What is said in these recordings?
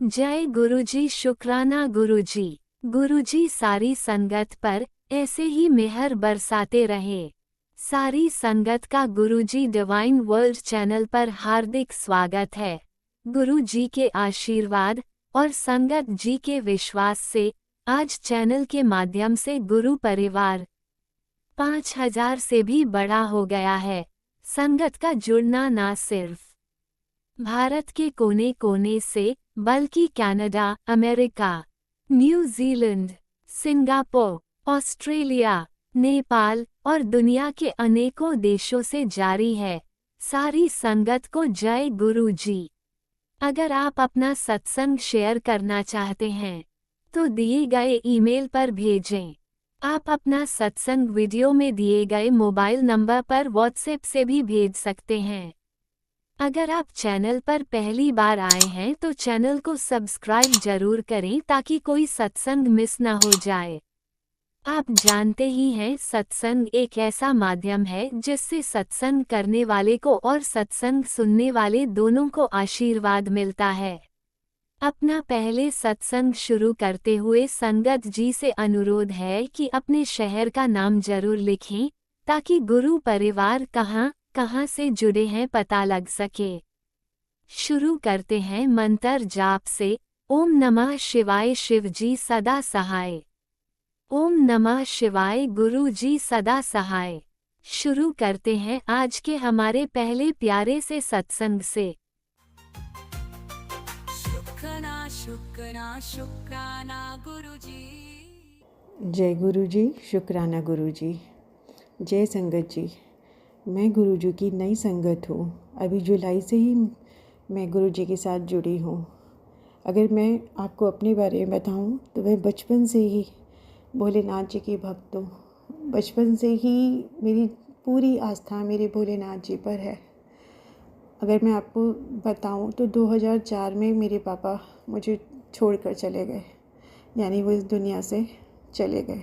जय गुरुजी। शुक्राना गुरुजी। गुरुजी सारी संगत पर ऐसे ही मेहर बरसाते रहे। सारी संगत का गुरुजी डिवाइन वर्ल्ड चैनल पर हार्दिक स्वागत है। गुरुजी के आशीर्वाद और संगत जी के विश्वास से आज चैनल के माध्यम से गुरु परिवार 5000 से भी बड़ा हो गया है। संगत का जुड़ना ना सिर्फ भारत के कोने कोने से बल्कि Canada, America, New Zealand, Singapore, Australia, Nepal और दुनिया के अनेकों देशों से जारी है। सारी संगत को जय गुरु जी। अगर आप अपना सत्संग शेयर करना चाहते हैं तो दिए गए ईमेल पर भेजें। आप अपना सत्संग वीडियो में दिए गए मोबाइल नंबर पर व्हाट्सएप से भी भेज सकते हैं। अगर आप चैनल पर पहली बार आए हैं तो चैनल को सब्सक्राइब जरूर करें ताकि कोई सत्संग मिस न हो जाए। आप जानते ही हैं सत्संग एक ऐसा माध्यम है जिससे सत्संग करने वाले को और सत्संग सुनने वाले दोनों को आशीर्वाद मिलता है। अपना पहले सत्संग शुरू करते हुए संगत जी से अनुरोध है कि अपने शहर का नाम जरूर लिखें ताकि गुरु परिवार कहाँ से जुड़े हैं पता लग सके। शुरू करते हैं मंत्र जाप से। ओम नमः शिवाय शिव जी सदा सहाय। ओम नमः शिवाय गुरु जी सदा सहाय। शुरू करते हैं आज के हमारे पहले प्यारे से सत्संग से। शुक्राना शुक्राना शुक्राना गुरुजी। जय गुरु जी। शुक्राना गुरु जी। जय संगत जी। मैं गुरु जी की नई संगत हूँ। अभी जुलाई से ही मैं गुरु जी के साथ जुड़ी हूँ। अगर मैं आपको अपने बारे में बताऊँ तो मैं बचपन से ही भोलेनाथ जी की भक्त हूँ। बचपन से ही मेरी पूरी आस्था मेरे भोलेनाथ जी पर है। अगर मैं आपको बताऊँ तो 2004 में मेरे पापा मुझे छोड़कर चले गए, यानी वो इस दुनिया से चले गए।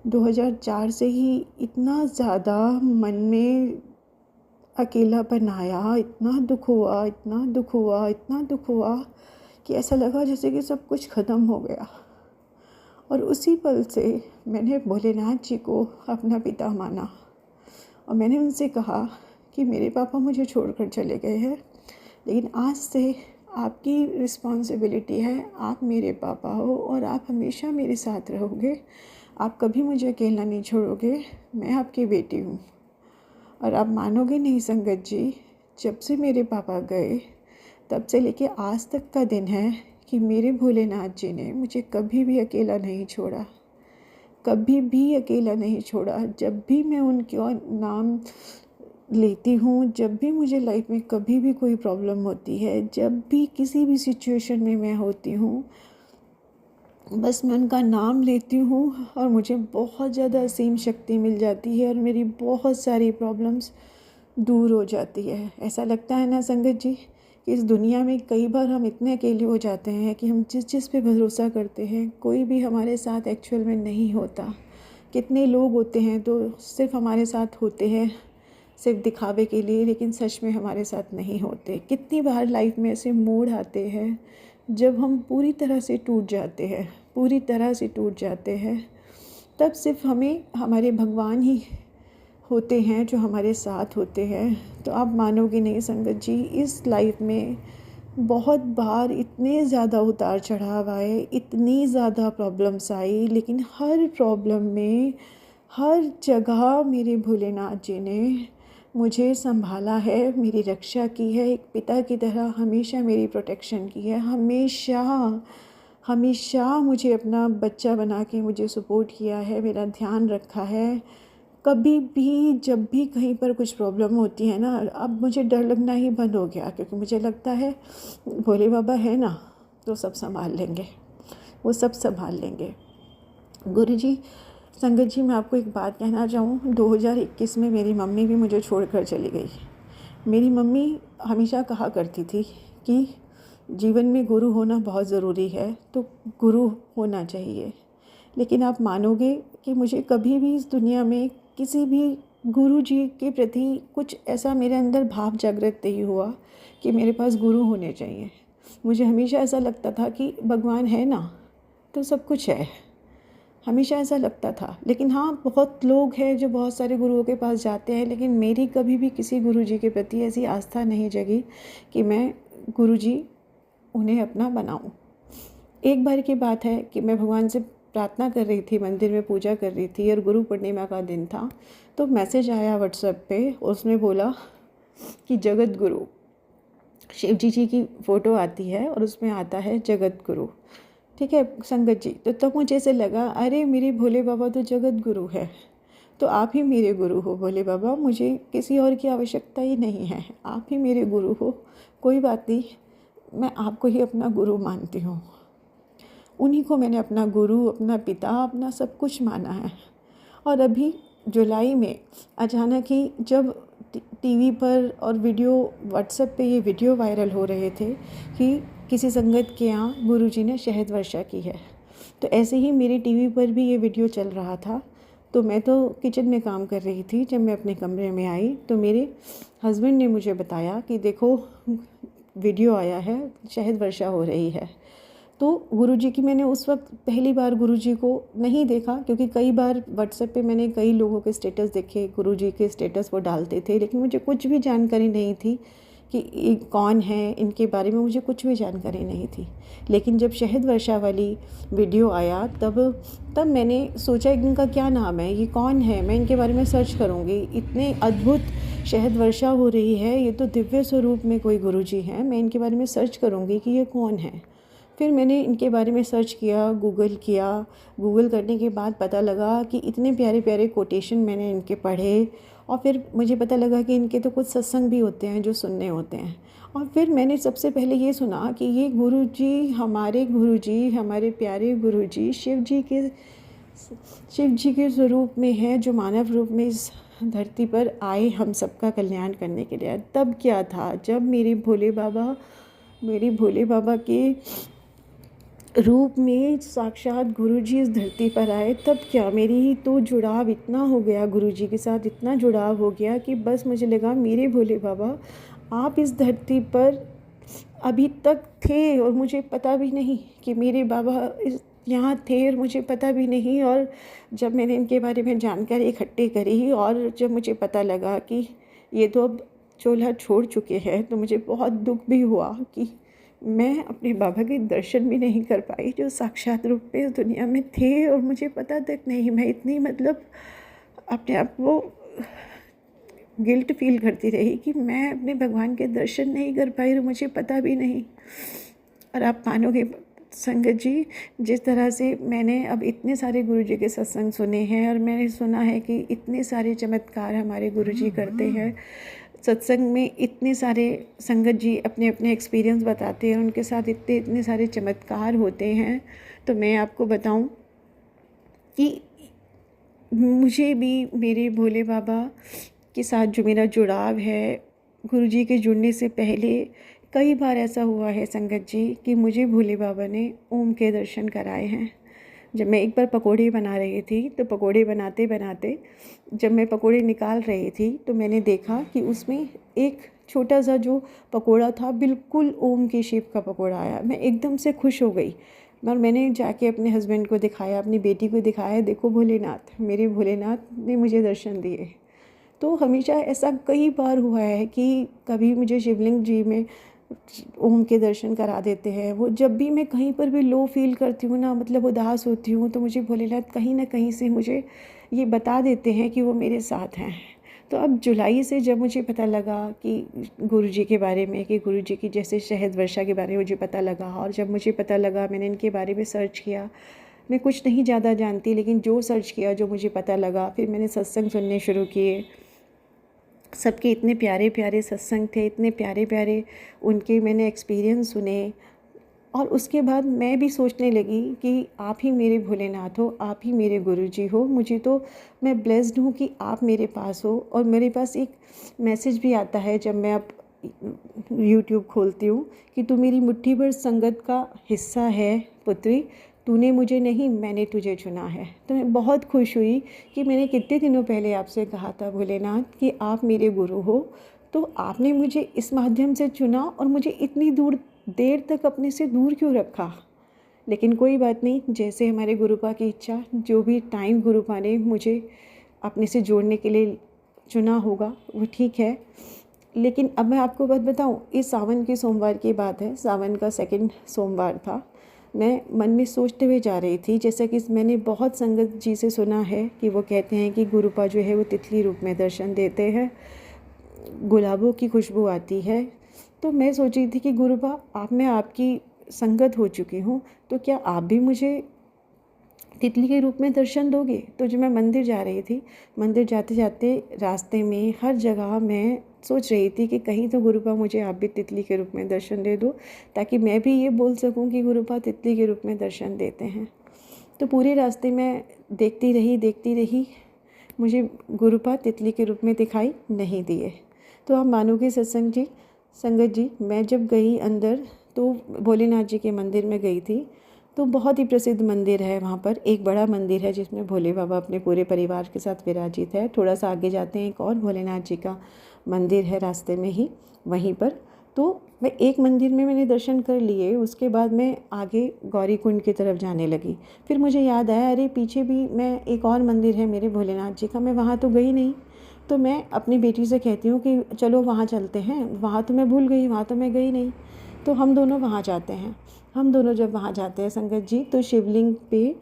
2004 से ही इतना ज़्यादा मन में अकेलापन आया, इतना दुख हुआ, इतना दुख हुआ, इतना दुख हुआ कि ऐसा लगा जैसे कि सब कुछ ख़त्म हो गया। और उसी पल से मैंने भोलेनाथ जी को अपना पिता माना और मैंने उनसे कहा कि मेरे पापा मुझे छोड़कर चले गए हैं, लेकिन आज से आपकी रिस्पॉन्सिबिलिटी है, आप मेरे पापा हो और आप हमेशा मेरे साथ रहोगे। आप कभी मुझे अकेला नहीं छोड़ोगे। मैं आपकी बेटी हूँ। और आप मानोगे नहीं संगत जी, जब से मेरे पापा गए तब से लेके आज तक का दिन है कि मेरे भोलेनाथ जी ने मुझे कभी भी अकेला नहीं छोड़ा, कभी भी अकेला नहीं छोड़ा। जब भी मैं उनका नाम लेती हूँ, जब भी मुझे लाइफ में कभी भी कोई प्रॉब्लम होती है, जब भी किसी भी सिचुएशन में मैं होती हूँ, बस मैं उनका नाम लेती हूँ और मुझे बहुत ज़्यादा असीम शक्ति मिल जाती है और मेरी बहुत सारी प्रॉब्लम्स दूर हो जाती है। ऐसा लगता है ना संगत जी कि इस दुनिया में कई बार हम इतने अकेले हो जाते हैं कि हम जिस पे भरोसा करते हैं कोई भी हमारे साथ एक्चुअल में नहीं होता। कितने लोग होते हैं तो सिर्फ हमारे साथ होते हैं सिर्फ दिखावे के लिए, लेकिन सच में हमारे साथ नहीं होते। कितनी बार लाइफ में ऐसे मोड़ आते हैं जब हम पूरी तरह से टूट जाते हैं, पूरी तरह से टूट जाते हैं, तब सिर्फ हमें हमारे भगवान ही होते हैं जो हमारे साथ होते हैं। तो आप मानोगे नहीं संगत जी, इस लाइफ में बहुत बार इतने ज़्यादा उतार चढ़ाव आए, इतनी ज़्यादा प्रॉब्लम्स आई, लेकिन हर प्रॉब्लम में हर जगह मेरे भोलेनाथ जी ने मुझे संभाला है, मेरी रक्षा की है। एक पिता की तरह हमेशा मेरी प्रोटेक्शन की है। हमेशा हमेशा मुझे अपना बच्चा बना के मुझे सपोर्ट किया है, मेरा ध्यान रखा है। कभी भी जब भी कहीं पर कुछ प्रॉब्लम होती है ना, अब मुझे डर लगना ही बंद हो गया, क्योंकि मुझे लगता है भोले बाबा है ना तो सब संभाल लेंगे, वो सब संभाल लेंगे। गुरु जी, संगत जी, मैं आपको एक बात कहना चाहूँ। 2021 में मेरी मम्मी भी मुझे छोड़कर चली गई। मेरी मम्मी हमेशा कहा करती थी कि जीवन में गुरु होना बहुत ज़रूरी है, तो गुरु होना चाहिए। लेकिन आप मानोगे कि मुझे कभी भी इस दुनिया में किसी भी गुरु जी के प्रति कुछ ऐसा मेरे अंदर भाव जागृत नहीं हुआ कि मेरे पास गुरु होने चाहिए। मुझे हमेशा ऐसा लगता था कि भगवान है ना तो सब कुछ है, हमेशा ऐसा लगता था। लेकिन हाँ, बहुत लोग हैं जो बहुत सारे गुरुओं के पास जाते हैं, लेकिन मेरी कभी भी किसी गुरुजी के प्रति ऐसी आस्था नहीं जगी कि मैं गुरुजी उन्हें अपना बनाऊं। एक बार की बात है कि मैं भगवान से प्रार्थना कर रही थी, मंदिर में पूजा कर रही थी और गुरु पूर्णिमा का दिन था, तो मैसेज आया व्हाट्सएप पे। उसने बोला कि जगत गुरु, शिव जी की फ़ोटो आती है और उसमें आता है जगत गुरु, ठीक है संगत जी। तो तब मुझे ऐसे लगा, अरे मेरे भोले बाबा तो जगत गुरु है, तो आप ही मेरे गुरु हो भोले बाबा, मुझे किसी और की आवश्यकता ही नहीं है, आप ही मेरे गुरु हो। कोई बात नहीं, मैं आपको ही अपना गुरु मानती हूँ। उन्हीं को मैंने अपना गुरु, अपना पिता, अपना सब कुछ माना है। और अभी जुलाई में अचानक ही जब टीवी पर और वीडियो व्हाट्सएप पे ये वीडियो वायरल हो रहे थे कि किसी संगत के यहाँ गुरुजी ने शहद वर्षा की है, तो ऐसे ही मेरी टीवी पर भी ये वीडियो चल रहा था। तो मैं तो किचन में काम कर रही थी, जब मैं अपने कमरे में आई तो मेरे हस्बैंड ने मुझे बताया कि देखो वीडियो आया है, शहद वर्षा हो रही है। तो गुरुजी की मैंने उस वक्त पहली बार गुरुजी को नहीं देखा, क्योंकि कई बार व्हाट्सएप पे मैंने कई लोगों के स्टेटस देखे, गुरुजी के स्टेटस वो डालते थे, लेकिन मुझे कुछ भी जानकारी नहीं थी कि ये कौन है, इनके बारे में मुझे कुछ भी जानकारी नहीं थी। लेकिन जब शहद वर्षा वाली वीडियो आया तब मैंने सोचा इनका क्या नाम है, ये कौन है, मैं इनके बारे में सर्च करूँगी। इतने अद्भुत शहद वर्षा हो रही है, ये तो दिव्य स्वरूप में कोई गुरुजी हैं, मैं इनके बारे में सर्च करूँगी कि ये कौन है। फिर मैंने इनके बारे में सर्च किया, गूगल किया। गूगल करने के बाद पता लगा कि इतने प्यारे प्यारे कोटेशन मैंने इनके पढ़े, और फिर मुझे पता लगा कि इनके तो कुछ सत्संग भी होते हैं जो सुनने होते हैं। और फिर मैंने सबसे पहले ये सुना कि ये गुरुजी, हमारे प्यारे गुरुजी शिव जी के स्वरूप में है, जो मानव रूप में इस धरती पर आए हम सबका कल्याण करने के लिए। तब क्या था, जब मेरे भोले बाबा के रूप में साक्षात गुरुजी इस धरती पर आए, तब क्या मेरी तो जुड़ाव इतना हो गया, गुरुजी के साथ इतना जुड़ाव हो गया कि बस मुझे लगा मेरे भोले बाबा आप इस धरती पर अभी तक थे और मुझे पता भी नहीं कि मेरे बाबा यहाँ थे, और मुझे पता भी नहीं। और जब मैंने इनके बारे में जानकारी इकट्ठी करी और जब मुझे पता लगा कि ये तो अब चोला छोड़ चुके हैं, तो मुझे बहुत दुख भी हुआ कि मैं अपने बाबा के दर्शन भी नहीं कर पाई, जो साक्षात रूप में इस दुनिया में थे, और मुझे पता तक नहीं। मैं इतनी अपने आप को गिल्ट फील करती रही कि मैं अपने भगवान के दर्शन नहीं कर पाई और मुझे पता भी नहीं। और आप मानोगे संगत जी, जिस तरह से मैंने अब इतने सारे गुरुजी के सत्संग सुने हैं और मैंने सुना है कि इतने सारे चमत्कार हमारे गुरुजी करते हैं, सत्संग में इतने सारे संगत जी अपने अपने एक्सपीरियंस बताते हैं, उनके साथ इतने सारे चमत्कार होते हैं। तो मैं आपको बताऊं कि मुझे भी मेरे भोले बाबा के साथ जो मेरा जुड़ाव है, गुरुजी के जुड़ने से पहले कई बार ऐसा हुआ है संगत जी कि मुझे भोले बाबा ने ओम के दर्शन कराए हैं। जब मैं एक बार पकोड़े बना रही थी, तो पकोड़े बनाते बनाते जब मैं पकोड़े निकाल रही थी तो मैंने देखा कि उसमें एक छोटा सा जो पकोड़ा था, बिल्कुल ओम के शेप का पकोड़ा आया। मैं एकदम से खुश हो गई और मैंने जाके अपने हस्बैंड को दिखाया, अपनी बेटी को दिखाया, देखो भोलेनाथ, मेरे भोलेनाथ ने मुझे दर्शन दिए। तो हमेशा ऐसा कई बार हुआ है कि कभी मुझे शिवलिंग जी में ओम के दर्शन करा देते हैं। वो जब भी मैं कहीं पर भी लो फील करती हूँ ना, मतलब उदास होती हूँ, तो मुझे भोलेनाथ कहीं ना कहीं से मुझे ये बता देते हैं कि वो मेरे साथ हैं। तो अब जुलाई से जब मुझे पता लगा कि गुरुजी के बारे में, कि गुरुजी की जैसे शहद वर्षा के बारे में मुझे पता लगा, और जब मुझे पता लगा मैंने इनके बारे में सर्च किया। मैं कुछ नहीं ज़्यादा जानती, लेकिन जो सर्च किया, जो मुझे पता लगा, फिर मैंने सत्संग सुनने शुरू किए। सबके इतने प्यारे प्यारे सत्संग थे, इतने प्यारे प्यारे उनके मैंने एक्सपीरियंस सुने। और उसके बाद मैं भी सोचने लगी कि आप ही मेरे भोलेनाथ हो, आप ही मेरे गुरुजी हो। मुझे तो, मैं ब्लेस्ड हूँ कि आप मेरे पास हो। और मेरे पास एक मैसेज भी आता है जब मैं अब यूट्यूब खोलती हूँ कि तू मेरी मुट्ठी भर संगत का हिस्सा है पुत्री, तूने मुझे नहीं, मैंने तुझे चुना है। तो मैं बहुत खुश हुई कि मैंने कितने दिनों पहले आपसे कहा था भोलेनाथ कि आप मेरे गुरु हो, तो आपने मुझे इस माध्यम से चुना और मुझे इतनी दूर देर तक अपने से दूर क्यों रखा। लेकिन कोई बात नहीं, जैसे हमारे गुरुपा की इच्छा, जो भी टाइम गुरुपा ने मुझे अपने से जोड़ने के लिए चुना होगा वो ठीक है। लेकिन अब मैं आपको बात बताऊं, इस सावन के सोमवार की बात है, सावन का सेकंड सोमवार था। मैं मन में सोचते हुए जा रही थी, जैसा कि मैंने बहुत संगत जी से सुना है कि वो कहते हैं कि गुरुपा जो है वो तितली रूप में दर्शन देते हैं, गुलाबों की खुशबू आती है। तो मैं सोच रही थी कि गुरुपा, आप मैं आपकी संगत हो चुकी हूँ, तो क्या आप भी मुझे तितली के रूप में दर्शन दोगे। तो जब मैं मंदिर जा रही थी, मंदिर जाते जाते रास्ते में हर जगह मैं सोच रही थी कि कहीं तो गुरुपा मुझे आप भी तितली के रूप में दर्शन दे दो, ताकि मैं भी ये बोल सकूं कि गुरुपा तितली के रूप में दर्शन देते हैं। तो पूरे रास्ते में देखती रही, मुझे गुरुपा तितली के रूप में दिखाई नहीं दिए। तो आप मानोगे संगत जी, मैं जब गई अंदर तो भोलेनाथ जी के मंदिर में गई थी। तो बहुत ही प्रसिद्ध मंदिर है, वहाँ पर एक बड़ा मंदिर है जिसमें भोले बाबा अपने पूरे परिवार के साथ विराजित है। थोड़ा सा आगे जाते हैं एक और भोलेनाथ जी का मंदिर है रास्ते में ही, वहीं पर। तो मैं एक मंदिर में मैंने दर्शन कर लिए, उसके बाद मैं आगे गौरी कुंड की तरफ जाने लगी। फिर मुझे याद आया, अरे पीछे भी मैं एक और मंदिर है मेरे भोलेनाथ जी का, मैं वहाँ तो गई नहीं। तो मैं अपनी बेटी से कहती हूँ कि चलो वहाँ चलते हैं, वहाँ तो मैं भूल गई, वहाँ तो मैं गई नहीं, तो हम दोनों वहाँ जाते हैं। हम दोनों जब वहाँ जाते हैं संगत जी, तो शिवलिंग पे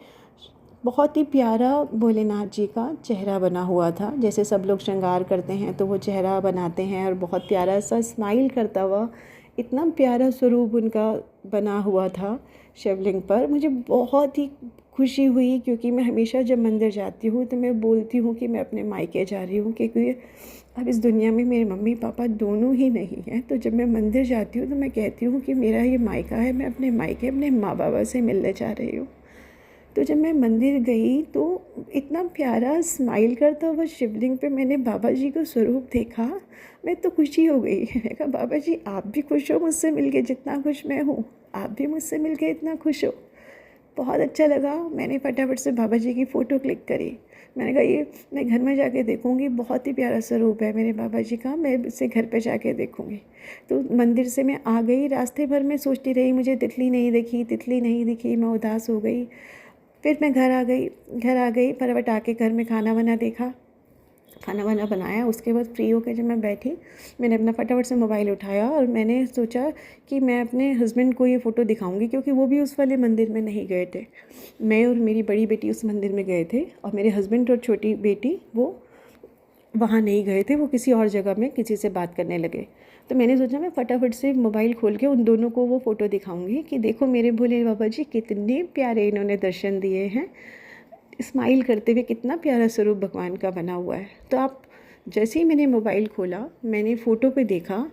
बहुत ही प्यारा भोलेनाथ जी का चेहरा बना हुआ था। जैसे सब लोग श्रृंगार करते हैं तो वो चेहरा बनाते हैं, और बहुत प्यारा सा स्माइल करता हुआ इतना प्यारा स्वरूप उनका बना हुआ था शिवलिंग पर। मुझे बहुत ही खुशी हुई, क्योंकि मैं हमेशा जब मंदिर जाती हूँ तो मैं बोलती हूँ कि मैं अपने मायके जा रही हूँ, क्योंकि अब इस दुनिया में मेरे मम्मी पापा दोनों ही नहीं हैं। तो जब मैं मंदिर जाती हूँ तो मैं कहती हूँ कि मेरा ये मायका है, मैं अपने मायके अपने माँ बाबा से मिलने जा रही हूँ। तो जब मैं मंदिर गई तो इतना प्यारा स्माइल करता हुआ शिवलिंग पे मैंने बाबा जी का स्वरूप देखा। मैं तो खुशी हो गई। मैंने कहा, बाबा जी आप भी खुश हो मुझसे मिलके जितना खुश मैं हूँ, आप भी मुझसे मिलके इतना खुश हो। बहुत अच्छा लगा। मैंने फटाफट से बाबा जी की फ़ोटो क्लिक करी। मैंने कहा ये मैं घर में जाके देखूँगी, बहुत ही प्यारा स्वरूप है मेरे बाबा जी का, मैं इसे घर पे जाके देखूँगी। तो मंदिर से मैं आ गई, रास्ते भर में सोचती रही, मुझे तितली नहीं दिखी, मैं उदास हो गई। फिर मैं घर आ गई फटाफट आके घर में खाना वाना बनाया। उसके बाद फ्री होकर जब मैं बैठी, मैंने अपना फटाफट से मोबाइल उठाया और मैंने सोचा कि मैं अपने हस्बैंड को ये फ़ोटो दिखाऊंगी, क्योंकि वो भी उस वाले मंदिर में नहीं गए थे। मैं और मेरी बड़ी बेटी उस मंदिर में गए थे, और मेरे हस्बैंड और छोटी बेटी वो वहाँ नहीं गए थे, वो किसी और जगह में किसी से बात करने लगे। तो मैंने सोचा मैं फटाफट से मोबाइल खोल के उन दोनों को वो फ़ोटो दिखाऊंगी कि देखो मेरे भोले बाबा जी कितने प्यारे इन्होंने दर्शन दिए हैं, स्माइल करते हुए कितना प्यारा स्वरूप भगवान का बना हुआ है। तो आप जैसे ही मैंने मोबाइल खोला, मैंने फ़ोटो पे देखा,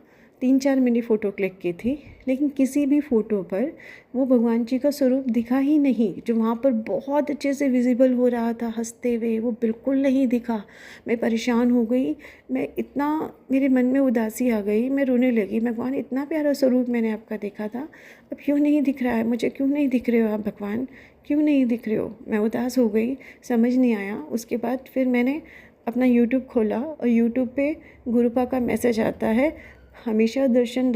3-4 मैंने फ़ोटो क्लिक की थी, लेकिन किसी भी फ़ोटो पर वो भगवान जी का स्वरूप दिखा ही नहीं। जो वहाँ पर बहुत अच्छे से विजिबल हो रहा था हंसते हुए, वो बिल्कुल नहीं दिखा। मैं परेशान हो गई, मैं इतना मेरे मन में उदासी आ गई, मैं रोने लगी। भगवान इतना प्यारा स्वरूप मैंने आपका देखा था, अब क्यों नहीं दिख रहा है मुझे, क्यों नहीं दिख रहे हो आप भगवान, क्यों नहीं दिख रहे हो। मैं उदास हो गई, समझ नहीं आया। उसके बाद फिर मैंने अपना यूट्यूब खोला, और यूट्यूब पे गुरुपा का मैसेज आता है, हमेशा दर्शन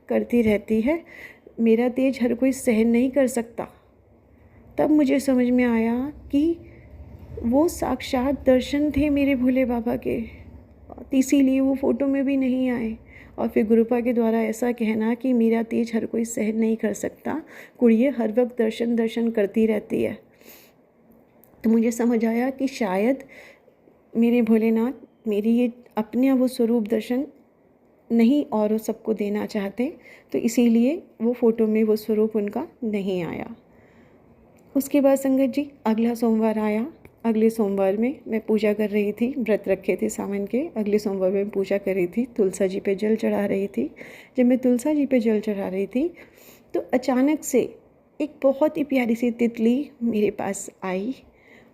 करती रहती है, मेरा तेज हर कोई सहन नहीं कर सकता। तब मुझे समझ में आया कि वो साक्षात दर्शन थे मेरे भोले बाबा के, इसीलिए वो फ़ोटो में भी नहीं आए। और फिर गुरुपा के द्वारा ऐसा कहना कि मेरा तेज हर कोई सहन नहीं कर सकता, कुड़िए हर वक्त दर्शन करती रहती है। तो मुझे समझ आया कि शायद मेरे भोलेनाथ मेरी ये अपने वो स्वरूप दर्शन नहीं और सबको देना चाहते, तो इसीलिए वो फ़ोटो में वो स्वरूप उनका नहीं आया। उसके बाद संगत जी अगला सोमवार आया। अगले सोमवार में मैं पूजा कर रही थी, व्रत रखे थे सावन के। अगले सोमवार में पूजा कर रही थी, तुलसा जी पे जल चढ़ा रही थी। जब मैं तुलसा जी पे जल चढ़ा रही थी तो अचानक से एक बहुत ही प्यारी सी तितली मेरे पास आई।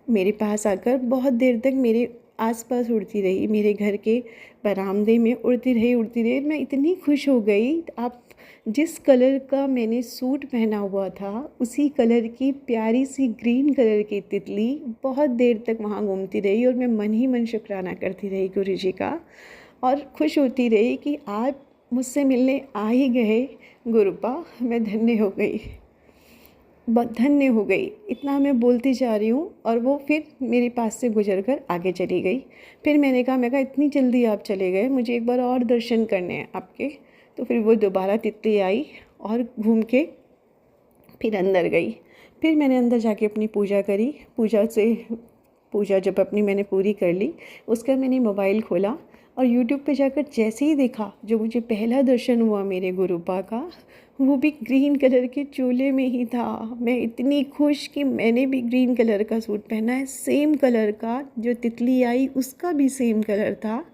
मेरे पास आकर बहुत देर तक मेरे आसपास उड़ती रही, मेरे घर के बरामदे में उड़ती रही। मैं इतनी खुश हो गई। आप जिस कलर का मैंने सूट पहना हुआ था, उसी कलर की प्यारी सी ग्रीन कलर की तितली बहुत देर तक वहाँ घूमती रही, और मैं मन ही मन शुक्राना करती रही गुरु जी का, और खुश होती रही कि आप मुझसे मिलने आ ही गए गुरुपा, मैं धन्य हो गई, धन्य हो गई। इतना मैं बोलती जा रही हूँ और वो फिर मेरे पास से गुजर कर आगे चली गई। फिर मैं कहा इतनी जल्दी आप चले गए, मुझे एक बार और दर्शन करने हैं आपके। तो फिर वो दोबारा तितली आई और घूम के फिर अंदर गई। फिर मैंने अंदर जाके अपनी पूजा करी। पूजा जब अपनी मैंने पूरी कर ली, उसका मैंने मोबाइल खोला और यूट्यूब पे जाकर जैसे ही देखा, जो मुझे पहला दर्शन हुआ मेरे गुरुपा का, वो भी ग्रीन कलर के चोले में ही था। मैं इतनी खुश कि मैंने भी ग्रीन कलर का सूट पहना है, सेम कलर का। जो तितली आई उसका भी सेम कलर था।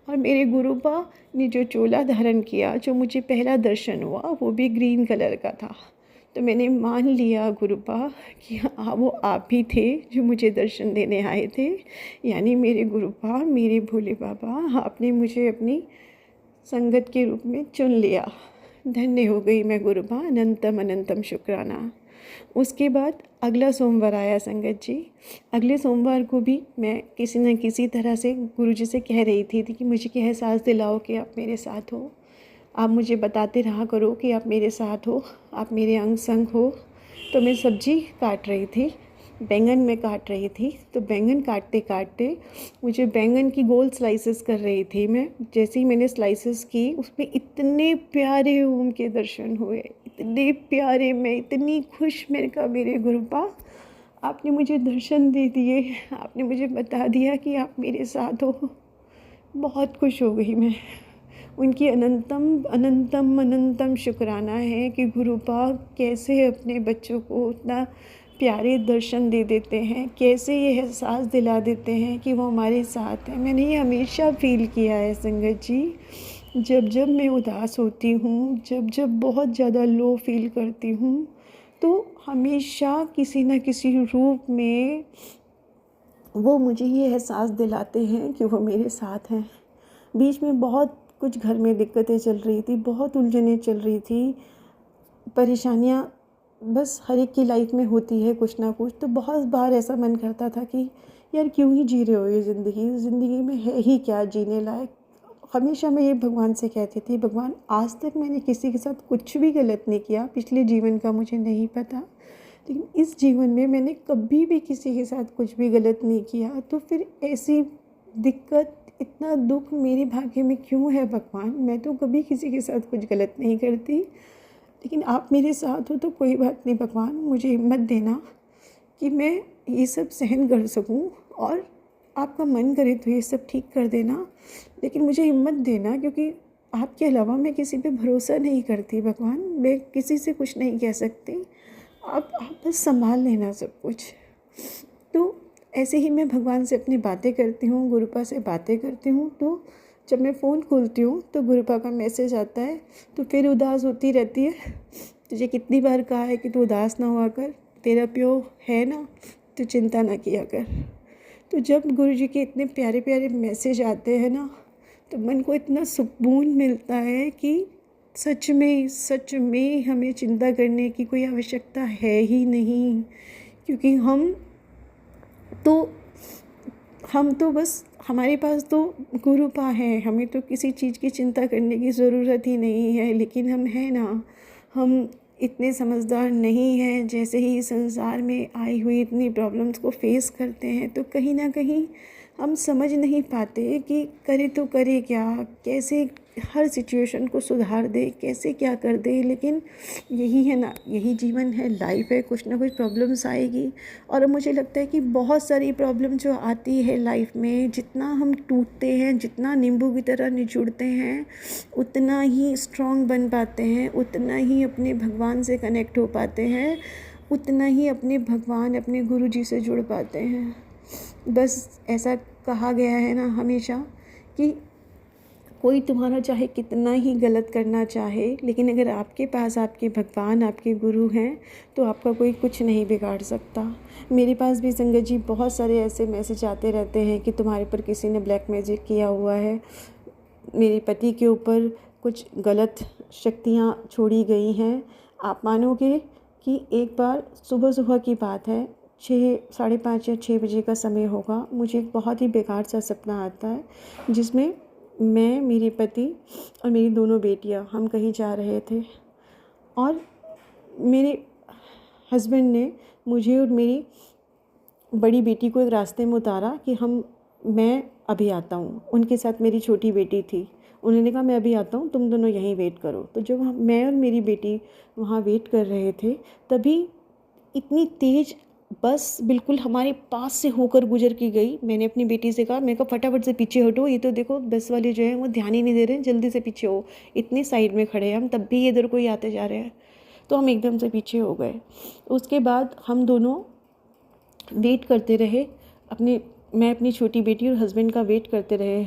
और मेरे गुरुपा ने जो चोला धारण किया, जो मुझे पहला दर्शन हुआ, वो भी ग्रीन कलर का था। तो मैंने मान लिया गुरुपा कि हाँ, वो आप ही थे जो मुझे दर्शन देने आए थे। यानी मेरे गुरुपा, मेरे भोले बाबा, आपने मुझे अपनी संगत के रूप में चुन लिया। धन्य हो गई मैं गुरुपा, अनंतम अनंतम शुक्राना। उसके बाद अगला सोमवार आया संगत जी। अगले सोमवार को भी मैं किसी न किसी तरह से गुरुजी से कह रही थी कि मुझे क्या एहसास दिलाओ कि आप मेरे साथ हो, आप मुझे बताते रहा करो कि आप मेरे साथ हो, आप मेरे अंग संग हो। तो मैं सब्जी काट रही थी, बैंगन में काट रही थी। तो बैंगन काटते काटते मुझे बैंगन की गोल स्लाइसेस कर रही थी मैं। जैसे ही मैंने स्लाइसेस की, उसमें इतने प्यारे ओम के दर्शन हुए, इतने प्यारे। मैं इतनी खुश, मैंने कहा मेरे गुरुपा, आपने मुझे दर्शन दे दिए, आपने मुझे बता दिया कि आप मेरे साथ हो। बहुत खुश हो गई मैं। उनकी अनंतम अनंतम अनंतम शुक्राना है कि गुरुपा कैसे अपने बच्चों को उतना प्यारे दर्शन दे देते हैं, कैसे ये एहसास दिला देते हैं कि वो हमारे साथ हैं। मैंने ये हमेशा फील किया है संगत जी। जब जब मैं उदास होती हूँ, जब जब बहुत ज़्यादा लो फील करती हूँ, तो हमेशा किसी न किसी रूप में वो मुझे ये एहसास दिलाते हैं कि वो मेरे साथ हैं। बीच में बहुत कुछ घर में दिक्कतें चल रही थी, बहुत उलझनें चल रही थी, परेशानियाँ बस हर एक की लाइफ में होती है कुछ ना कुछ। तो बहुत बार ऐसा मन करता था कि यार क्यों ही जी रहे हो ये ज़िंदगी में है ही क्या जीने लायक। हमेशा मैं ये भगवान से कहती थी, भगवान आज तक मैंने किसी के साथ कुछ भी गलत नहीं किया, पिछले जीवन का मुझे नहीं पता, लेकिन इस जीवन में मैंने कभी भी किसी के साथ कुछ भी गलत नहीं किया। तो फिर ऐसी दिक्कत, इतना दुख मेरे भाग्य में क्यों है भगवान? मैं तो कभी किसी के साथ कुछ गलत नहीं करती, लेकिन आप मेरे साथ हो तो कोई बात नहीं भगवान, मुझे हिम्मत देना कि मैं ये सब सहन कर सकूं, और आपका मन करे तो ये सब ठीक कर देना, लेकिन मुझे हिम्मत देना, क्योंकि आपके अलावा मैं किसी पे भरोसा नहीं करती भगवान। मैं किसी से कुछ नहीं कह सकती, आप बस संभाल लेना सब कुछ। तो ऐसे ही मैं भगवान से अपनी बातें करती हूँ, गुरुपा से बातें करती हूँ। तो जब मैं फ़ोन खोलती हूँ तो गुरुपा का मैसेज आता है, तो फिर उदास होती रहती है, तुझे कितनी बार कहा है कि तू उदास ना हुआ कर, तेरा प्यो है ना, तो चिंता ना किया कर। तो जब गुरुजी के इतने प्यारे प्यारे मैसेज आते हैं ना, तो मन को इतना सुकून मिलता है कि सच में हमें चिंता करने की कोई आवश्यकता है ही नहीं, क्योंकि हम तो बस, हमारे पास तो गुरुपा है, हमें तो किसी चीज़ की चिंता करने की ज़रूरत ही नहीं है। लेकिन हम हैं ना, हम इतने समझदार नहीं हैं। जैसे ही संसार में आई हुई इतनी प्रॉब्लम्स को फेस करते हैं, तो कहीं ना कहीं हम समझ नहीं पाते कि करे तो करे क्या, कैसे हर सिचुएशन को सुधार दे, कैसे क्या कर दे। लेकिन यही है ना, यही जीवन है, लाइफ है, कुछ ना कुछ प्रॉब्लम्स आएगी। और मुझे लगता है कि बहुत सारी प्रॉब्लम जो आती है लाइफ में, जितना हम टूटते हैं, जितना नींबू की तरह निचुड़ते हैं, उतना ही स्ट्रॉन्ग बन पाते हैं, उतना ही अपने भगवान से कनेक्ट हो पाते हैं, उतना ही अपने भगवान, अपने गुरु जी से जुड़ पाते हैं। बस ऐसा कहा गया है ना हमेशा कि कोई तुम्हारा चाहे कितना ही गलत करना चाहे, लेकिन अगर आपके पास आपके भगवान, आपके गुरु हैं, तो आपका कोई कुछ नहीं बिगाड़ सकता। मेरे पास भी संगत जी बहुत सारे ऐसे मैसेज आते रहते हैं कि तुम्हारे पर किसी ने ब्लैक मैजिक किया हुआ है, मेरे पति के ऊपर कुछ गलत शक्तियाँ छोड़ी गई हैं। आप मानोगे कि एक बार सुबह की बात है, 5:30 या 6 बजे का समय होगा, मुझे एक बहुत ही बेकार सा सपना आता है, जिसमें मैं, मेरे पति और मेरी दोनों बेटियां, हम कहीं जा रहे थे और मेरे हस्बैंड ने मुझे और मेरी बड़ी बेटी को एक रास्ते में उतारा कि मैं अभी आता हूँ। उनके साथ मेरी छोटी बेटी थी। उन्होंने कहा मैं अभी आता हूँ, तुम दोनों यहीं वेट करो। तो जब मैं और मेरी बेटी वहाँ वेट कर रहे थे, तभी इतनी तेज़ बस बिल्कुल हमारे पास से होकर गुजर के गई। मैंने अपनी बेटी से कहा, मैंने कहा फटाफट से पीछे हटो, ये तो देखो बस वाले जो हैं वो ध्यान ही नहीं दे रहे हैं, जल्दी से पीछे हो। इतनी साइड में खड़े हैं हम, तब भी इधर कोई आते जा रहे हैं। तो हम एकदम से पीछे हो गए। उसके बाद हम दोनों वेट करते रहे, मैं अपनी छोटी बेटी और हस्बैंड का वेट करते रहे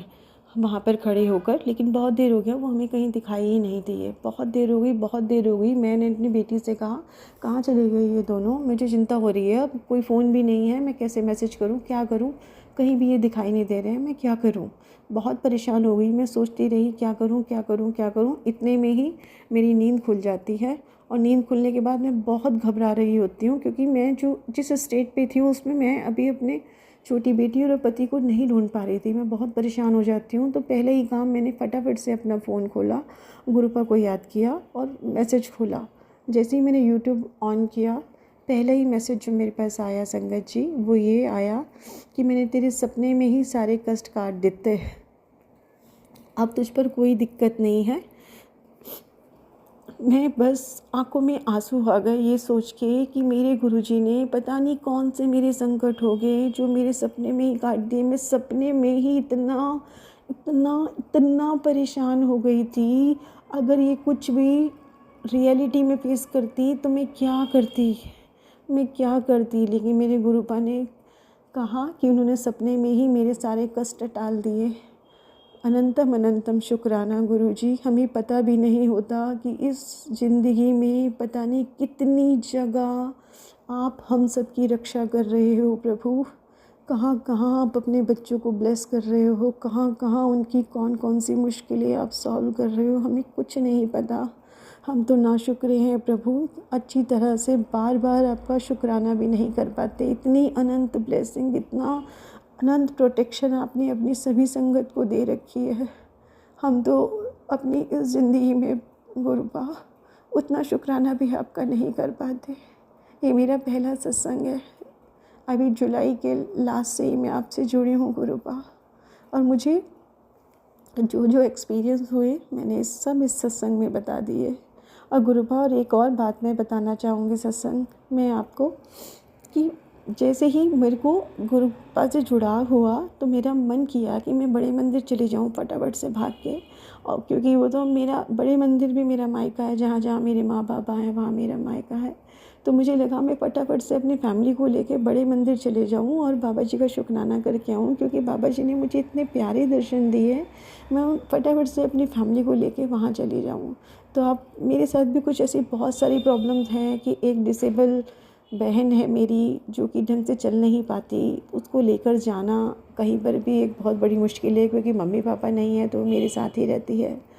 वहाँ पर खड़े होकर। लेकिन बहुत देर हो गया, वो हमें कहीं दिखाई ही नहीं दिए। बहुत देर हो गई, बहुत देर हो गई। मैंने अपनी बेटी से कहा कहाँ चले गए ये दोनों, मुझे चिंता हो रही है, अब कोई फ़ोन भी नहीं है, मैं कैसे मैसेज करूँ, क्या करूँ, कहीं भी ये दिखाई नहीं दे रहे हैं, मैं क्या करूँ। बहुत परेशान हो गई। मैं सोचती रही क्या करूँ क्या करूँ क्या करूँ। इतने में ही मेरी नींद खुल जाती है और नींद खुलने के बाद मैं बहुत घबरा रही होती हूँ, क्योंकि मैं जिस स्टेट पे थी उसमें मैं अभी अपने छोटी बेटी और पति को नहीं ढूंढ पा रही थी। मैं बहुत परेशान हो जाती हूँ। तो पहले ही काम मैंने फटाफट से अपना फ़ोन खोला, गुरुपा को याद किया और मैसेज खोला। जैसे ही मैंने यूट्यूब ऑन किया, पहला ही मैसेज जो मेरे पास आया संगत जी, वो ये आया कि मैंने तेरे सपने में ही सारे कष्ट काट देते, अब तुझ पर कोई दिक्कत नहीं है। मैं बस आंखों में आंसू आ गए ये सोच के कि मेरे गुरुजी ने पता नहीं कौन से मेरे संकट हो गए जो मेरे सपने में ही काट दिए। मैं सपने में ही इतना इतना इतना परेशान हो गई थी। अगर ये कुछ भी रियलिटी में फेस करती तो मैं क्या करती। लेकिन मेरे गुरुपा ने कहा कि उन्होंने सपने में ही मेरे सारे कष्ट टाल दिए। अनंतम अनंतम शुक्राना गुरुजी। हमें पता भी नहीं होता कि इस ज़िंदगी में पता नहीं कितनी जगह आप हम सब की रक्षा कर रहे हो प्रभु। कहाँ कहाँ आप अपने बच्चों को ब्लेस कर रहे हो, कहाँ कहाँ उनकी कौन कौन सी मुश्किलें आप सॉल्व कर रहे हो, हमें कुछ नहीं पता। हम तो नाशुक्रे हैं प्रभु, अच्छी तरह से बार बार आपका शुक्राना भी नहीं कर पाते। इतनी अनंत ब्लेसिंग, इतना अनंत प्रोटेक्शन आपने अपनी सभी संगत को दे रखी है। हम तो अपनी इस ज़िंदगी में गुरुपा उतना शुक्राना भी आपका नहीं कर पाते। ये मेरा पहला सत्संग है, अभी जुलाई के लास्ट से ही मैं आपसे जुड़ी हूँ गुरुपा। और मुझे जो जो एक्सपीरियंस हुए मैंने सब इस सत्संग में बता दिए। और गुरुपा, और एक और बात मैं बताना चाहूँगी सत्संग में आपको कि जैसे ही मेरे को गुरुपा से जुड़ाव हुआ तो मेरा मन किया कि मैं बड़े मंदिर चली जाऊँ फटाफट से भाग के। और क्योंकि वो तो मेरा बड़े मंदिर भी मेरा मायका है, जहाँ जहाँ मेरे माँ बाप हैं वहाँ मेरा मायका है। तो मुझे लगा मैं फटाफट से अपनी फैमिली को लेके बड़े मंदिर चले जाऊँ और बाबा जी का शुक्राना करके आऊँ, क्योंकि बाबा जी ने मुझे इतने प्यारे दर्शन दिए। मैं फटाफट से अपनी फैमिली को लेके वहाँ चली जाऊँ। तो आप मेरे साथ भी कुछ ऐसी बहुत सारी प्रॉब्लम्स हैं कि एक डिसेबल बहन है मेरी जो कि ढंग से चल नहीं पाती, उसको लेकर जाना कहीं पर भी एक बहुत बड़ी मुश्किल है, क्योंकि मम्मी पापा नहीं है तो मेरे साथ ही रहती है।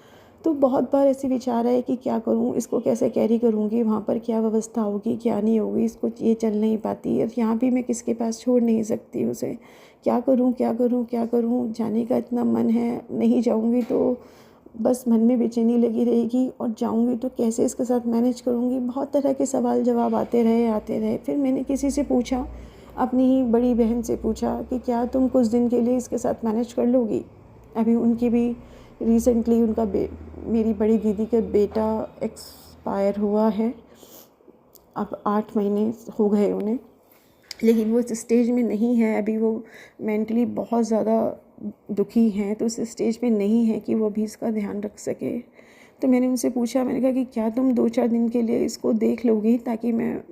तो बहुत बार ऐसे विचार है कि क्या करूं, इसको कैसे कैरी करूंगी, वहाँ पर क्या व्यवस्था होगी क्या नहीं होगी, इसको ये चल नहीं पाती और यहाँ भी मैं किसके पास छोड़ नहीं सकती उसे। क्या करूँ, जाने का इतना मन है, नहीं जाऊँगी तो बस मन में बेचैनी लगी रहेगी, और जाऊंगी तो कैसे इसके साथ मैनेज करूंगी। बहुत तरह के सवाल जवाब आते रहे। फिर मैंने किसी से पूछा, अपनी ही बड़ी बहन से पूछा कि क्या तुम कुछ दिन के लिए इसके साथ मैनेज कर लोगी। अभी उनकी भी रिसेंटली मेरी बड़ी दीदी का बेटा एक्सपायर हुआ है, अब 8 महीने हो गए उन्हें, लेकिन वो इस स्टेज में नहीं है अभी, वो मेंटली बहुत ज़्यादा दुखी हैं, तो उस स्टेज पे नहीं है कि वो अभी इसका ध्यान रख सके। तो मैंने उनसे पूछा, मैंने कहा कि क्या तुम 2-4 दिन के लिए इसको देख लोगी ताकि मैं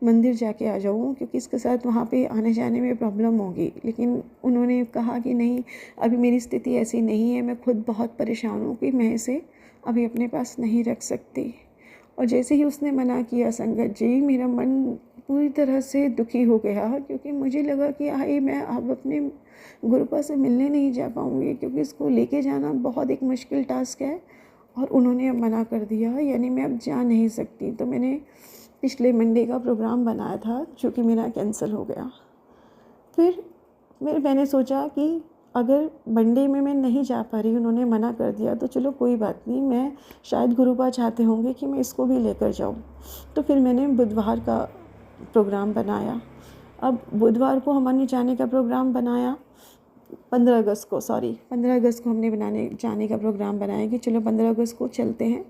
मंदिर जाके आ जाऊँ, क्योंकि इसके साथ वहाँ पे आने जाने में प्रॉब्लम होगी। लेकिन उन्होंने कहा कि नहीं, अभी मेरी स्थिति ऐसी नहीं है, मैं खुद बहुत परेशान हूँ कि मैं इसे अभी अपने पास नहीं रख सकती। और जैसे ही उसने मना किया संगत जी, मेरा मन पूरी तरह से दुखी हो गया, क्योंकि मुझे लगा कि मैं अब अपने गुरुपा से मिलने नहीं जा पाऊँगी, क्योंकि इसको लेके जाना बहुत एक मुश्किल टास्क है। और उन्होंने अब मना कर दिया, यानी मैं अब जा नहीं सकती। तो मैंने पिछले मंडे का प्रोग्राम बनाया था जो कि मेरा कैंसिल हो गया। फिर मैंने सोचा कि अगर मंडे में मैं नहीं जा पा रही, उन्होंने मना कर दिया, तो चलो कोई बात नहीं, मैं शायद गुरुपा चाहते होंगे कि मैं इसको भी लेकर जाऊँ। तो फिर मैंने बुधवार का प्रोग्राम बनाया। अब बुधवार को हमने जाने का प्रोग्राम बनाया, 15 अगस्त को हमने जाने का प्रोग्राम बनाया कि चलो 15 अगस्त को चलते हैं।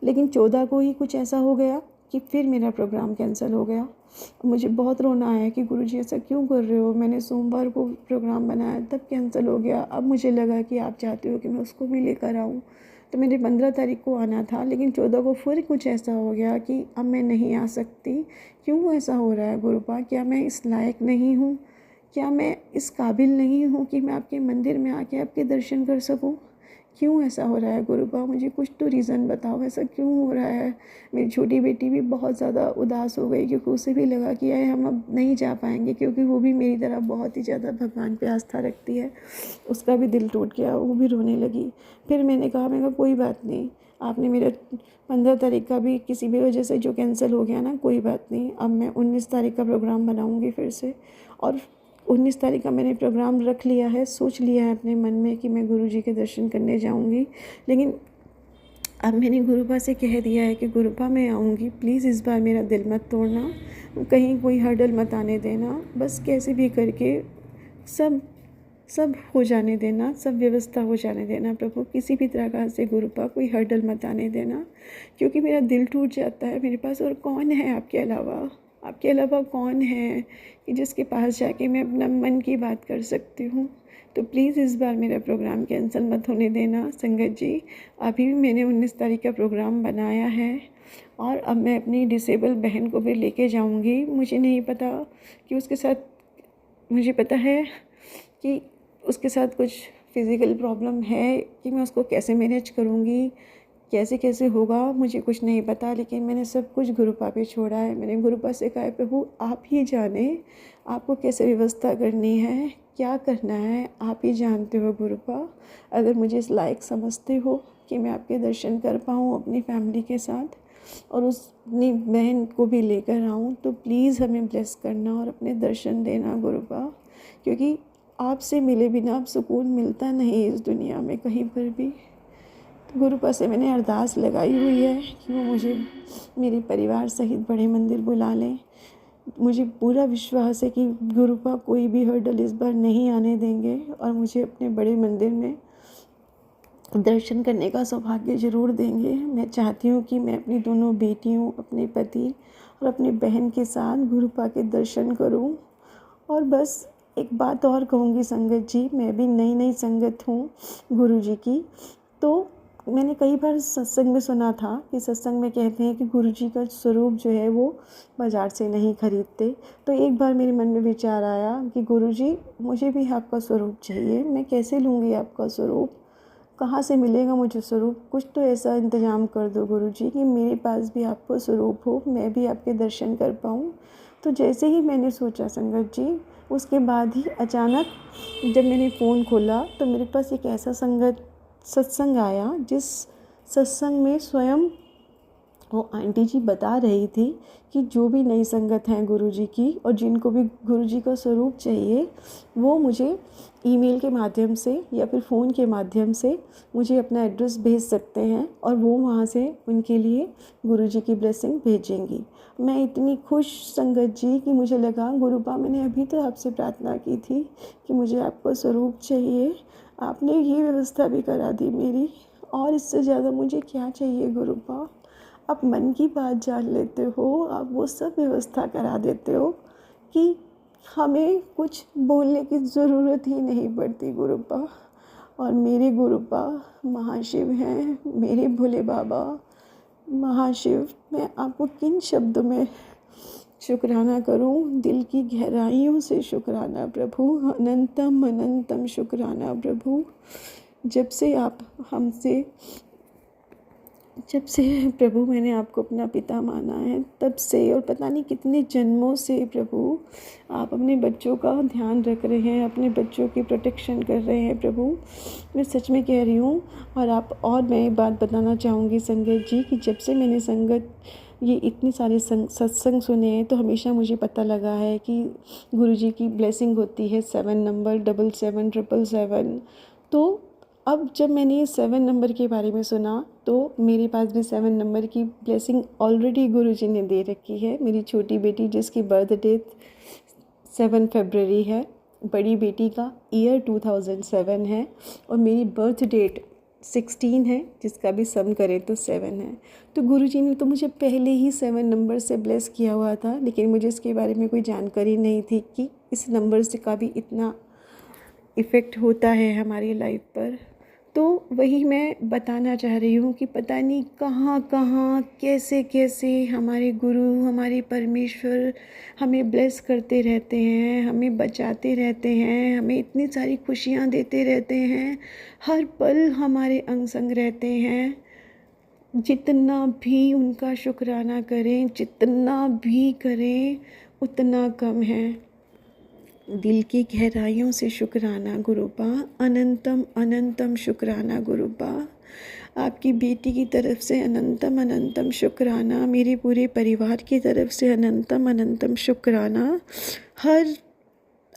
लेकिन 14 को ही कुछ ऐसा हो गया कि फिर मेरा प्रोग्राम कैंसिल हो गया। मुझे बहुत रोना आया कि गुरुजी ऐसा क्यों कर रहे हो, मैंने सोमवार को प्रोग्राम बनाया तब कैंसिल हो गया। अब मुझे लगा कि आप चाहते हो कि मैं उसको भी लेकर आऊँ, तो मेरे 15 तारीख को आना था, लेकिन 14 को फिर कुछ ऐसा हो गया कि अब मैं नहीं आ सकती। क्यों ऐसा हो रहा है गुरुपा? क्या मैं इस लायक नहीं हूँ? क्या मैं इस काबिल नहीं हूँ कि मैं आपके मंदिर में आके आपके दर्शन कर सकूँ? क्यों ऐसा हो रहा है गुरुपा? मुझे कुछ तो रीज़न बताओ, ऐसा क्यों हो रहा है? मेरी छोटी बेटी भी बहुत ज़्यादा उदास हो गई, क्योंकि उसे भी लगा कि यार हम अब नहीं जा पाएंगे, क्योंकि वो भी मेरी तरह बहुत ही ज़्यादा भगवान पे आस्था रखती है। उसका भी दिल टूट गया, वो भी रोने लगी। फिर मैंने कहा कोई बात नहीं, आपने मेरा 15 तारीख का भी किसी भी वजह से जो कैंसिल हो गया ना, कोई बात नहीं, अब मैं 19 तारीख का प्रोग्राम बनाऊँगी फिर से। और 19 तारीख का मैंने प्रोग्राम रख लिया है, सोच लिया है अपने मन में कि मैं गुरुजी के दर्शन करने जाऊंगी। लेकिन अब मैंने गुरुपा से कह दिया है कि गुरुपा मैं आऊँगी, प्लीज़ इस बार मेरा दिल मत तोड़ना, कहीं कोई हर्डल मत आने देना, बस कैसे भी करके सब हो जाने देना, सब व्यवस्था हो जाने देना प्रभु, किसी भी तरह का से गुरुपा कोई हर्डल मत आने देना, क्योंकि मेरा दिल टूट जाता है। मेरे पास और कौन है आपके अलावा कौन है कि जिसके पास जाके मैं अपना मन की बात कर सकती हूँ? तो प्लीज़ इस बार मेरा प्रोग्राम कैंसिल मत होने देना संगत जी। अभी भी मैंने 19 तारीख का प्रोग्राम बनाया है, और अब मैं अपनी डिसेबल बहन को भी लेके जाऊँगी। मुझे नहीं पता कि उसके साथ, मुझे पता है कि उसके साथ कुछ फिज़िकल प्रॉब्लम है, कि मैं उसको कैसे मैनेज करूँगी, कैसे होगा, मुझे कुछ नहीं पता। लेकिन मैंने सब कुछ गुरुपा पे छोड़ा है। मैंने गुरुपा से कहा है प्रभु आप ही जाने, आपको कैसे व्यवस्था करनी है, क्या करना है, आप ही जानते हो गुरुपा। अगर मुझे इस लायक समझते हो कि मैं आपके दर्शन कर पाऊँ अपनी फैमिली के साथ, और उस अपनी बहन को भी लेकर आऊँ, तो प्लीज़ हमें ब्लेस करना और अपने दर्शन देना गुरुपा, क्योंकि आपसे मिले बिना अब सुकून मिलता नहीं इस दुनिया में कहीं पर भी। तो गुरुपा से मैंने अरदास लगाई हुई है कि वो मुझे मेरे परिवार सहित बड़े मंदिर बुला लें। मुझे पूरा विश्वास है कि गुरुपा कोई भी हर्डल इस बार नहीं आने देंगे, और मुझे अपने बड़े मंदिर में दर्शन करने का सौभाग्य ज़रूर देंगे। मैं चाहती हूँ कि मैं अपनी दोनों बेटियों, अपने पति और अपनी बहन के साथ गुरुपा के दर्शन करूँ। और बस एक बात और कहूँगी संगत जी, मैं भी नई संगत हूँ गुरुजी की। तो मैंने कई बार सत्संग में सुना था कि सत्संग में कहते हैं कि गुरुजी का स्वरूप जो है वो बाज़ार से नहीं खरीदते। तो एक बार मेरे मन में विचार आया कि गुरुजी मुझे भी आपका स्वरूप चाहिए, मैं कैसे लूँगी आपका स्वरूप, कहाँ से मिलेगा मुझे स्वरूप? कुछ तो ऐसा इंतज़ाम कर दो गुरुजी कि मेरे पास भी आपका स्वरूप हो, मैं भी आपके दर्शन कर पाऊँ। तो जैसे ही मैंने सोचा संगत जी, उसके बाद ही अचानक जब मैंने फ़ोन खोला तो मेरे पास एक ऐसा सत्संग आया, जिस सत्संग में स्वयं वो आंटी जी बता रही थी कि जो भी नई संगत हैं गुरुजी की, और जिनको भी गुरुजी का स्वरूप चाहिए, वो मुझे ईमेल के माध्यम से या फिर फ़ोन के माध्यम से मुझे अपना एड्रेस भेज सकते हैं, और वो वहाँ से उनके लिए गुरुजी की ब्लेसिंग भेजेंगी। मैं इतनी खुश संगत जी कि मुझे लगा गुरुपा मैंने अभी तो आपसे प्रार्थना की थी कि मुझे आपका स्वरूप चाहिए, आपने ये व्यवस्था भी करा दी मेरी, और इससे ज़्यादा मुझे क्या चाहिए गुरुपा? आप मन की बात जान लेते हो, आप वो सब व्यवस्था करा देते हो कि हमें कुछ बोलने की ज़रूरत ही नहीं पड़ती गुरुपा। और मेरे गुरुपा महाशिव हैं, मेरे भोले बाबा महाशिव। मैं आपको किन शब्दों में शुक्राना करूं? दिल की गहराइयों से शुक्राना प्रभु, अनंतम अनंतम शुक्राना प्रभु। जब से प्रभु मैंने आपको अपना पिता माना है, तब से, और पता नहीं कितने जन्मों से प्रभु आप अपने बच्चों का ध्यान रख रहे हैं, अपने बच्चों की प्रोटेक्शन कर रहे हैं प्रभु। मैं सच में कह रही हूँ। और मैं एक बात बताना चाहूँगी संगत जी कि जब से मैंने संगत ये इतने सारे सत्संग सुने हैं तो हमेशा मुझे पता लगा है कि गुरुजी की ब्लेसिंग होती है 7 नंबर 777777। तो अब जब मैंने ये 7 नंबर के बारे में सुना तो मेरे पास भी 7 नंबर की ब्लेसिंग ऑलरेडी गुरुजी ने दे रखी है। मेरी छोटी बेटी जिसकी बर्थ डेट 7 फरवरी है, बड़ी बेटी का ईयर 2007 है और मेरी बर्थ डेट 16 है, जिसका भी सम करें तो 7 है। तो गुरुजी ने तो मुझे पहले ही 7 नंबर से ब्लेस किया हुआ था, लेकिन मुझे इसके बारे में कोई जानकारी नहीं थी कि इस नंबर से का भी इतना इफ़ेक्ट होता है हमारी लाइफ पर। तो वही मैं बताना चाह रही हूँ कि पता नहीं कहाँ कहाँ कैसे कैसे हमारे गुरु, हमारे परमेश्वर हमें ब्लेस करते रहते हैं, हमें बचाते रहते हैं, हमें इतनी सारी खुशियाँ देते रहते हैं, हर पल हमारे अंग संग रहते हैं। जितना भी उनका शुक्राना करें, जितना भी करें उतना कम है। दिल की गहराइयों से शुक्राना गुरुपा, अनंतम अनंतम शुक्राना गुरुपा। आपकी बेटी की तरफ से अनंतम अनंतम शुक्राना, मेरे पूरे परिवार की तरफ से अनंतम अनंतम शुक्राना। हर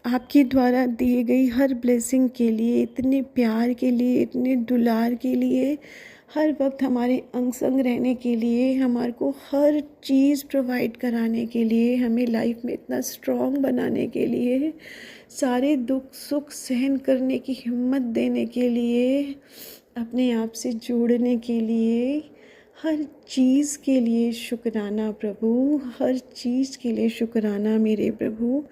आपके द्वारा दिए गई हर ब्लेसिंग के लिए, इतने प्यार के लिए, इतने दुलार के लिए, हर वक्त हमारे अंग संग रहने के लिए, हमारे को हर चीज़ प्रोवाइड कराने के लिए, हमें लाइफ में इतना स्ट्रॉन्ग बनाने के लिए, सारे दुख सुख सहन करने की हिम्मत देने के लिए, अपने आप से जोड़ने के लिए, हर चीज़ के लिए शुक्राना प्रभु, हर चीज़ के लिए शुक्राना मेरे प्रभु।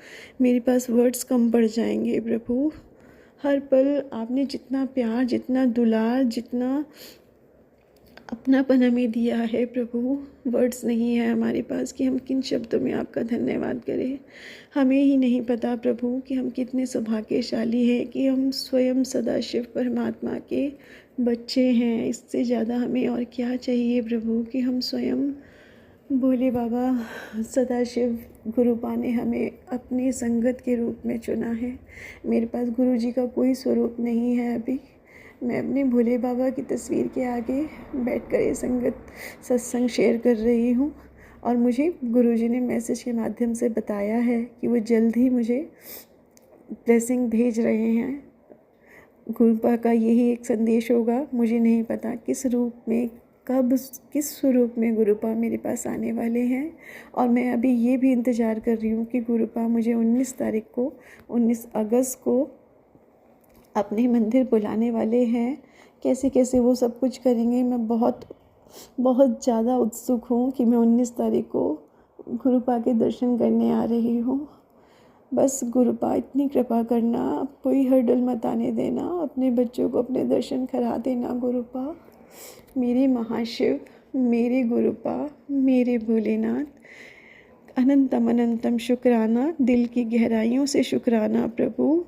मेरे पास वर्ड्स कम पड़ जाएंगे प्रभु। हर पल आपने जितना प्यार, जितना दुलार, जितना अपनापन हमें दिया है प्रभु, वर्ड्स नहीं है हमारे पास कि हम किन शब्दों में आपका धन्यवाद करें। हमें ही नहीं पता प्रभु कि हम कितने सौभाग्यशाली हैं कि हम स्वयं सदाशिव परमात्मा के बच्चे हैं। इससे ज़्यादा हमें और क्या चाहिए प्रभु कि हम स्वयं भोले बाबा सदाशिव गुरुपा ने हमें अपनी संगत के रूप में चुना है। मेरे पास गुरुजी का कोई स्वरूप नहीं है अभी। मैं अपने भोले बाबा की तस्वीर के आगे बैठकर ये संगत सत्संग शेयर कर रही हूँ और मुझे गुरुजी ने मैसेज के माध्यम से बताया है कि वो जल्द ही मुझे ब्लेसिंग भेज रहे हैं। गुरुपा का यही एक संदेश होगा, मुझे नहीं पता किस रूप में, कब, किस स्वरूप में गुरुपा मेरे पास आने वाले हैं। और मैं अभी ये भी इंतज़ार कर रही हूँ कि गुरुपा मुझे 19 तारीख को, 19 अगस्त को अपने मंदिर बुलाने वाले हैं। कैसे कैसे वो सब कुछ करेंगे, मैं बहुत बहुत ज़्यादा उत्सुक हूँ कि मैं 19 तारीख को गुरुपा के दर्शन करने आ रही हूँ। बस गुरुपा इतनी कृपा करना, कोई हर्डल मत आने देना, अपने बच्चों को अपने दर्शन करा देना गुरुपा। मेरे महाशिव, मेरे गुरुपा, मेरे भोलेनाथ, अनंतम अनंतम शुक्राना, दिल की गहराइयों से शुक्राना प्रभु।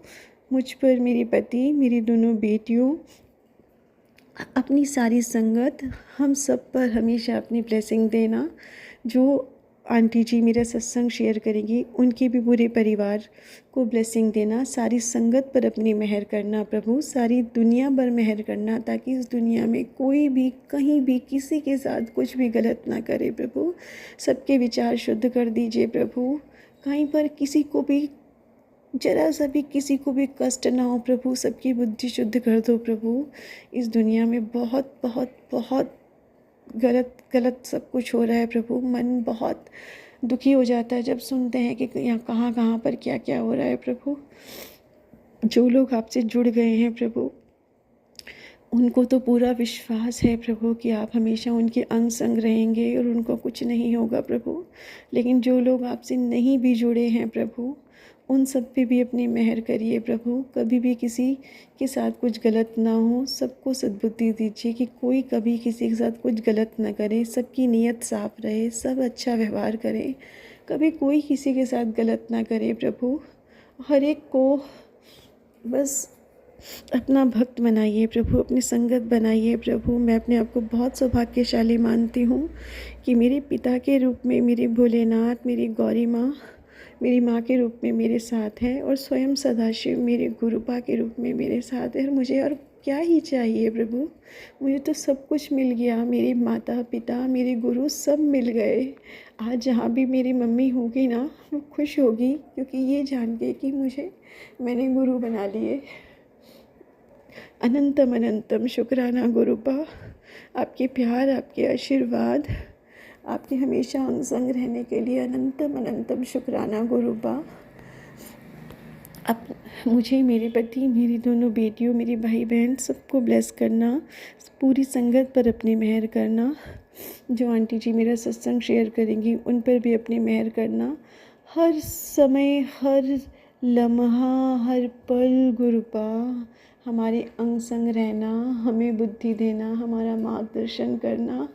मुझ पर, मेरे पति, मेरी दोनों बेटियों, अपनी सारी संगत, हम सब पर हमेशा अपनी ब्लेसिंग देना। जो आंटी जी मेरा सत्संग शेयर करेंगी उनके भी पूरे परिवार को ब्लेसिंग देना। सारी संगत पर अपनी मेहर करना प्रभु, सारी दुनिया पर मेहर करना, ताकि इस दुनिया में कोई भी कहीं भी किसी के साथ कुछ भी गलत ना करे प्रभु। सबके विचार शुद्ध कर दीजिए प्रभु, कहीं पर किसी को भी जरा सा भी किसी को भी कष्ट ना हो प्रभु। सबकी बुद्धि शुद्ध कर दो प्रभु। इस दुनिया में बहुत बहुत बहुत गलत गलत सब कुछ हो रहा है प्रभु। मन बहुत दुखी हो जाता है जब सुनते हैं कि यहाँ कहाँ कहाँ पर क्या क्या हो रहा है प्रभु। जो लोग आपसे जुड़ गए हैं प्रभु, उनको तो पूरा विश्वास है प्रभु कि आप हमेशा उनके अंग संग रहेंगे और उनको कुछ नहीं होगा प्रभु। लेकिन जो लोग आपसे नहीं भी जुड़े हैं प्रभु, उन सब पे भी अपनी मेहर करिए प्रभु। कभी भी किसी के साथ कुछ गलत ना हो, सबको सद्बुद्धि दीजिए कि कोई कभी किसी के साथ कुछ गलत ना करे, सबकी नीयत साफ रहे, सब अच्छा व्यवहार करें, कभी कोई किसी के साथ गलत ना करे प्रभु। हर एक को बस अपना भक्त बनाइए प्रभु, अपनी संगत बनाइए प्रभु। मैं अपने आप को बहुत सौभाग्यशाली मानती हूँ कि मेरे पिता के रूप में मेरे भोलेनाथ, मेरी गौरी माँ मेरी माँ के रूप में मेरे साथ हैं और स्वयं सदाशिव मेरे गुरुपा के रूप में मेरे साथ है। और मुझे और क्या ही चाहिए प्रभु। मुझे तो सब कुछ मिल गया, मेरे माता पिता मेरे गुरु सब मिल गए। आज जहाँ भी मेरी मम्मी होगी ना वो खुश होगी, क्योंकि ये जान के कि मैंने गुरु बना लिए। अनंतम अनंतम शुक्राना गुरुपा, आपके प्यार, आपके आशीर्वाद, आपके हमेशा अंग संग रहने के लिए अनंतम अनंतम शुक्राना गुरुपा। अब मुझे, मेरे पति, मेरी दोनों बेटियों, मेरी भाई बहन सबको ब्लेस करना, पूरी संगत पर अपनी मेहर करना। जो आंटी जी मेरा सत्संग शेयर करेंगी उन पर भी अपनी मेहर करना। हर समय, हर लम्हा, हर पल गुरुपा हमारे अंग संग रहना, हमें बुद्धि देना, हमारा मार्गदर्शन करना,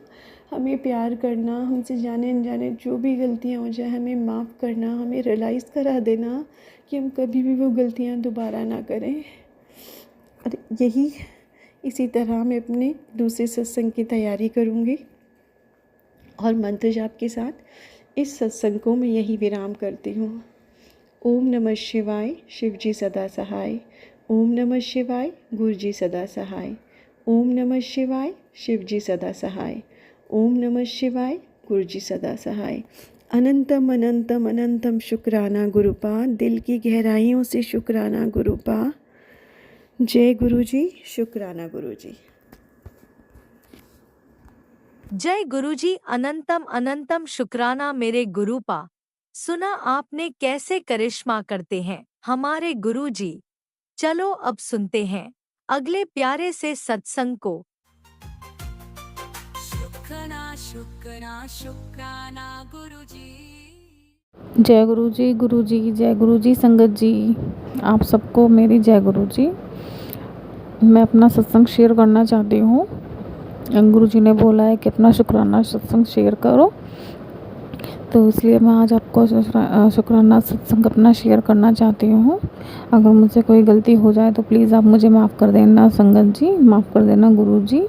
हमें प्यार करना, हमसे जाने अनजाने जो भी गलतियाँ हो जाए हमें माफ़ करना, हमें रियलाइज़ करा देना कि हम कभी भी वो गलतियाँ दोबारा ना करें। और इसी तरह मैं अपने दूसरे सत्संग की तैयारी करूँगी और मंत्र जाप के साथ इस सत्संग को मैं यही विराम करती हूँ। ओम नमः शिवाय, शिव जी सदा सहाय। ओम नमः शिवाय, गुरु जी सदा सहाय। ओम नमः शिवाय, शिव जी सदा सहाय। ओम नमः शिवाय, गुरु जी सदा सहाय। अनंतम अनंतम अनंतम शुक्राना गुरुपा, दिल की गहराइयों से शुक्राना गुरुपा। जय गुरु जी, शुक्राना गुरु जी। जय गुरुजी, अनंतम अनंतम शुक्राना मेरे गुरुपा। सुना आपने कैसे करिश्मा करते हैं हमारे गुरुजी। चलो अब सुनते हैं अगले प्यारे से सत्संग को। शुक्राना शुक्राना शुक्राना गुरुजी। जय गुरु जी, गुरु जी, जय गुरु जी, संगत जी, आप सबको मेरी जय गुरु जी। मैं अपना सत्संग शेयर करना चाहती हूँ। गुरु जी ने बोला है कि अपना शुक्राना सत्संग शेयर करो, तो इसलिए मैं आज आपको शुक्राना सत्संग अपना शेयर करना चाहती हूँ। अगर मुझसे कोई गलती हो जाए तो प्लीज़ आप मुझे माफ़ कर देना संगत जी, माफ़ कर देना गुरु जी।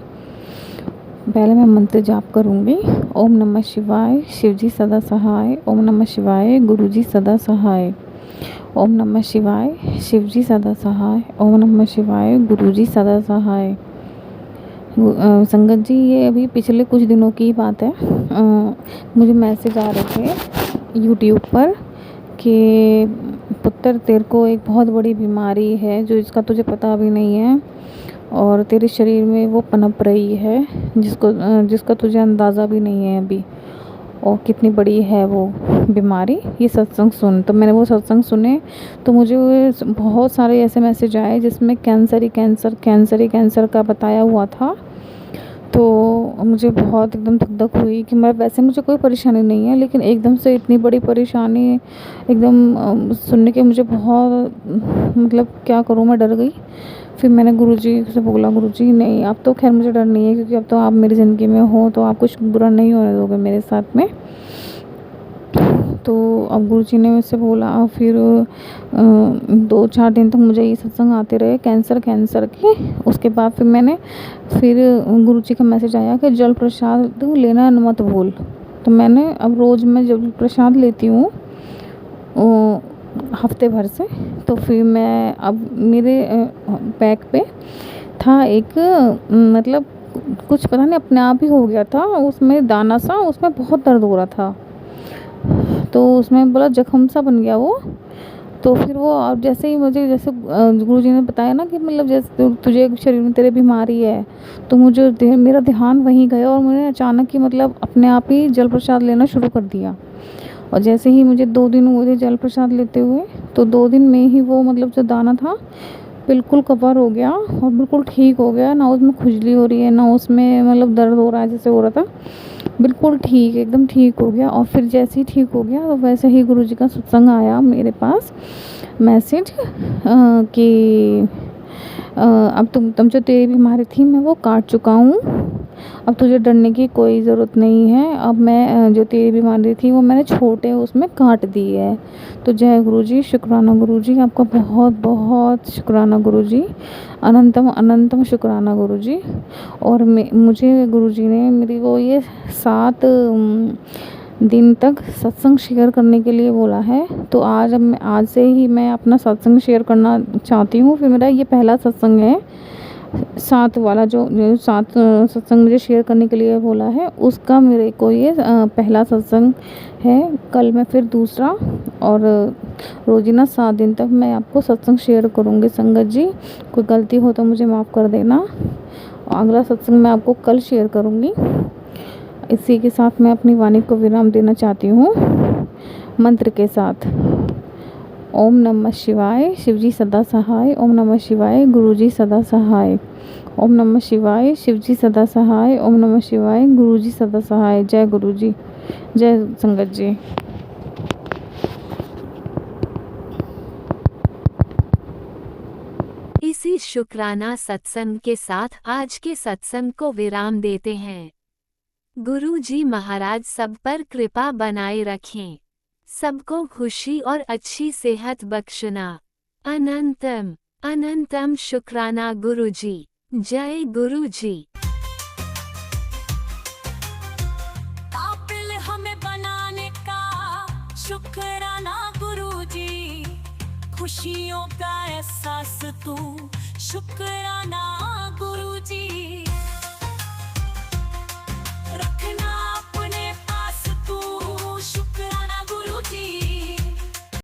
पहले मैं मंत्र जाप करूँगी। ओम नमः शिवाय, शिव जी सदा सहाय। ओम नमः शिवाय, गुरु जी सदा सहाय। ओम नमः शिवाय, शिव जी सदा सहाय। ओम नमः शिवाय, गुरु जी सदा सहाय। संगत जी, ये अभी पिछले कुछ दिनों की बात है। मुझे मैसेज आ रहे थे यूट्यूब पर कि पुत्र, तेरे को एक बहुत बड़ी बीमारी है जो इसका तुझे पता भी नहीं है और तेरे शरीर में वो पनप रही है जिसका तुझे अंदाज़ा भी नहीं है अभी, और कितनी बड़ी है वो बीमारी। ये सत्संग सुन। तो मैंने वो सत्संग सुने तो मुझे बहुत सारे ऐसे मैसेज आए जिसमें कैंसर का बताया हुआ था। तो मुझे बहुत एकदम धक हुई कि मैं, वैसे मुझे कोई परेशानी नहीं है, लेकिन एकदम से इतनी बड़ी परेशानी एकदम सुनने के मुझे बहुत, मतलब क्या करूँ, मैं डर गई। फिर मैंने गुरुजी से बोला, गुरुजी नहीं, अब तो खैर मुझे डर नहीं है, क्योंकि अब तो आप मेरी ज़िंदगी में हो, तो आप कुछ बुरा नहीं होने दोगे मेरे साथ में। तो अब गुरुजी ने मुझसे बोला, फिर 2-4 दिन तक मुझे ये सत्संग आते रहे कैंसर के। उसके बाद फिर गुरुजी का मैसेज आया कि जल प्रसाद लेना मत भूल। तो मैंने अब रोज़ मैं जल प्रसाद लेती हूँ हफ्ते भर से। तो फिर मैं, अब मेरे बैक पे था एक, मतलब कुछ पता नहीं अपने आप ही हो गया था, उसमें दाना सा, उसमें बहुत दर्द हो रहा था। तो उसमें बोला जख्म सा बन गया वो। तो फिर वो, अब जैसे ही मुझे, जैसे गुरुजी ने बताया ना कि मतलब जैसे तुझे शरीर में तेरे बीमारी है, तो मुझे मेरा ध्यान वहीं गया और मैंने अचानक ही मतलब अपने आप ही जल प्रसाद लेना शुरू कर दिया। और जैसे ही मुझे 2 दिन हुए थे जल प्रसाद लेते हुए, तो 2 दिन में ही वो मतलब जो दाना था बिल्कुल कवर हो गया और बिल्कुल ठीक हो गया। ना उसमें खुजली हो रही है, ना उसमें मतलब दर्द हो रहा है जैसे हो रहा था, बिल्कुल ठीक, एकदम ठीक हो गया। और फिर जैसे ही ठीक हो गया तो वैसे ही गुरुजी का सत्संग आया मेरे पास मैसेज कि अब तुम जो तेरी बीमारी थी मैं वो काट चुका हूँ, अब तुझे डरने की कोई ज़रूरत नहीं है। अब मैं जो तेरी बीमारी थी वो मैंने छोटे उसमें काट दी है। तो जय गुरुजी, शुक्राना गुरुजी, आपका बहुत बहुत शुक्राना गुरुजी, अनंतम अनंतम शुक्राना गुरुजी। और मुझे गुरुजी ने मेरी वो ये 7 दिन तक सत्संग शेयर करने के लिए बोला है। तो आज से ही मैं अपना सत्संग शेयर करना चाहती हूँ। फिर मेरा ये पहला सत्संग है साथ वाला जो साथ सत्संग मुझे शेयर करने के लिए बोला है, उसका मेरे को ये पहला सत्संग है। कल मैं फिर दूसरा, और रोज़ाना 7 दिन तक मैं आपको सत्संग शेयर करूँगी। संगत जी, कोई गलती हो तो मुझे माफ़ कर देना। अगला सत्संग मैं आपको कल शेयर करूँगी। इसी के साथ मैं अपनी वाणी को विराम देना चाहती हूँ मंत्र के साथ। ओम नमः शिवाय, शिवजी सदा सहाय। ओम नमः शिवाय, गुरुजी सदा सहाय। ओम नमः शिवाय, शिवजी सदा सहाय। ओम नमः शिवाय, गुरुजी सदा सहाय। जय गुरुजी, जय संगत जी। इसी शुक्राना सत्संग के साथ आज के सत्संग को विराम देते हैं। गुरु जी महाराज सब पर कृपा बनाए रखें, सबको खुशी और अच्छी सेहत बख्शना। अनंतम अनंतम शुक्राना गुरु जी। जय गुरु जी। काबिल हमें बनाने का शुक्राना गुरुजी, खुशियों का एहसास तू शुक्राना गुरुजी।